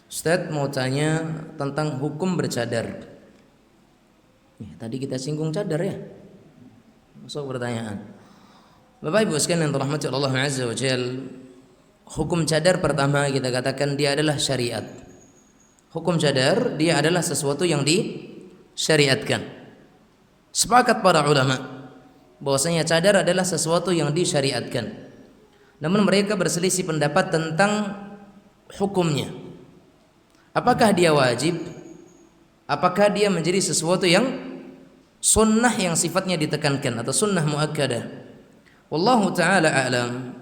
Ustaz mau tanya tentang hukum bercadar. Tadi kita singgung cadar ya. Masuk pertanyaan. Bapak Ibu sekalian yang dirahmati Allah Azza wa Jalla, hukum cadar pertama kita katakan dia adalah syariat. Hukum cadar dia adalah sesuatu yang disyariatkan. Sepakat para ulama bahwasanya cadar adalah sesuatu yang disyariatkan. Namun mereka berselisih pendapat tentang hukumnya. Apakah dia wajib? Apakah dia menjadi sesuatu yang sunnah yang sifatnya ditekankan atau sunnah muakkadah? Wallahu ta'ala a'lam.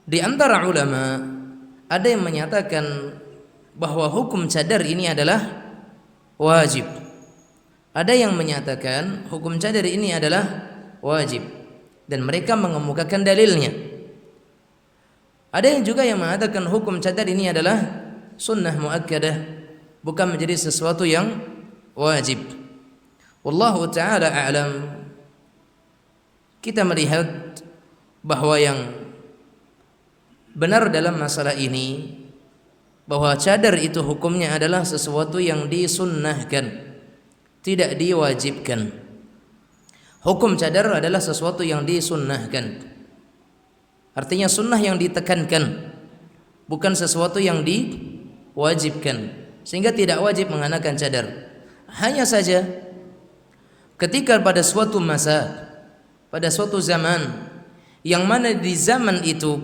Di antara ulama ada yang menyatakan bahwa hukum cadar ini adalah wajib. Ada yang menyatakan hukum cadar ini adalah wajib dan mereka mengemukakan dalilnya. Ada yang juga yang mengatakan hukum cadar ini adalah sunnah muakkadah, bukan menjadi sesuatu yang wajib. Wallahu ta'ala a'lam. Kita melihat bahwa yang benar dalam masalah ini bahwa cadar itu hukumnya adalah sesuatu yang disunnahkan, tidak diwajibkan. Hukum cadar adalah sesuatu yang disunnahkan. Artinya sunnah yang ditekankan, bukan sesuatu yang diwajibkan. Sehingga tidak wajib mengenakan cadar. Hanya saja ketika pada suatu masa, pada suatu zaman, yang mana di zaman itu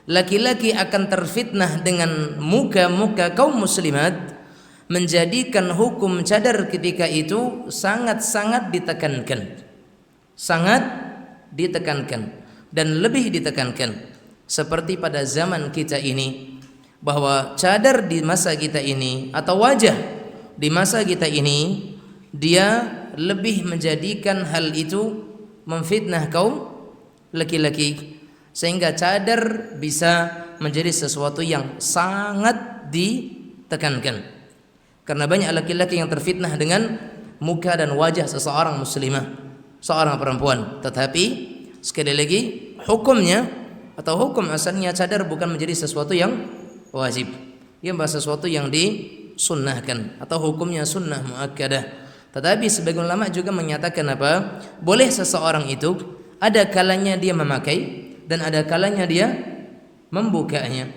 laki-laki akan terfitnah dengan muka-muka kaum muslimat, menjadikan hukum cadar ketika itu sangat-sangat ditekankan. Sangat ditekankan dan lebih ditekankan. Seperti pada zaman kita ini, bahwa cadar di masa kita ini atau wajah di masa kita ini, dia lebih menjadikan hal itu memfitnah kaum laki-laki, sehingga cadar bisa menjadi sesuatu yang sangat ditekankan. Karena banyak laki-laki yang terfitnah dengan muka dan wajah seseorang muslimah, seorang perempuan. Tetapi sekali lagi hukumnya atau hukum asalnya cadar bukan menjadi sesuatu yang wajib, ia adalah sesuatu yang disunnahkan atau hukumnya sunnah muakkadah. Tetapi sebagian ulama juga menyatakan apa? Boleh seseorang itu ada kalanya dia memakai dan ada kalanya dia membukanya.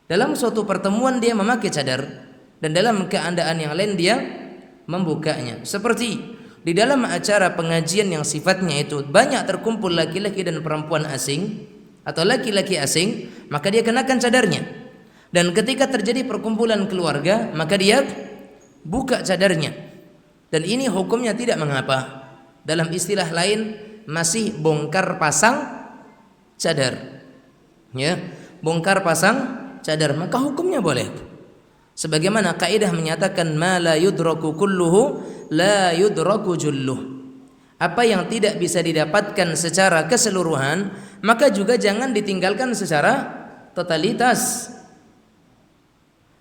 Dalam suatu pertemuan dia memakai cadar dan dalam keadaan yang lain dia membukanya. Seperti di dalam acara pengajian yang sifatnya itu banyak terkumpul laki-laki dan perempuan asing atau laki-laki asing, maka dia kenakan cadarnya. Dan ketika terjadi perkumpulan keluarga, maka dia buka cadarnya. Dan ini hukumnya tidak mengapa. Dalam istilah lain masih bongkar pasang cadar. Ya, bongkar pasang cadar, maka hukumnya boleh. Sebagaimana kaidah menyatakan ma la yudraku kulluhu la yudraku julluh. Apa yang tidak bisa didapatkan secara keseluruhan, maka juga jangan ditinggalkan secara totalitas.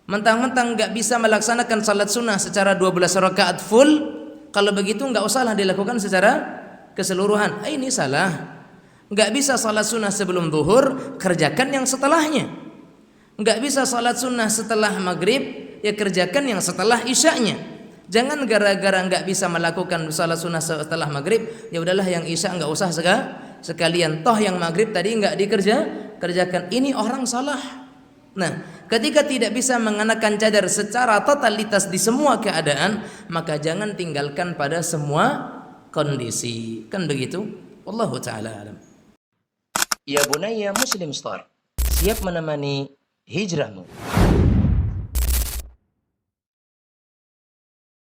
Mentang-mentang enggak bisa melaksanakan salat sunnah secara 12 rakaat full, kalau begitu enggak usahlah dilakukan secara keseluruhan. Ini salah. Enggak bisa salat sunnah sebelum zuhur, kerjakan yang setelahnya. Enggak bisa salat sunnah setelah maghrib, ya kerjakan yang setelah isya'nya. Jangan gara-gara enggak bisa melakukan salat sunnah setelah maghrib, ya udahlah yang isya enggak usah sekalian. Toh yang maghrib tadi enggak kerjakan. Ini orang salah. Nah, ketika tidak bisa mengenakan cadar secara totalitas di semua keadaan, maka jangan tinggalkan pada semua kondisi. Kan begitu? Wallahu ta'ala alam. Ya bunayya Muslim Store, siap menemani hijrahmu.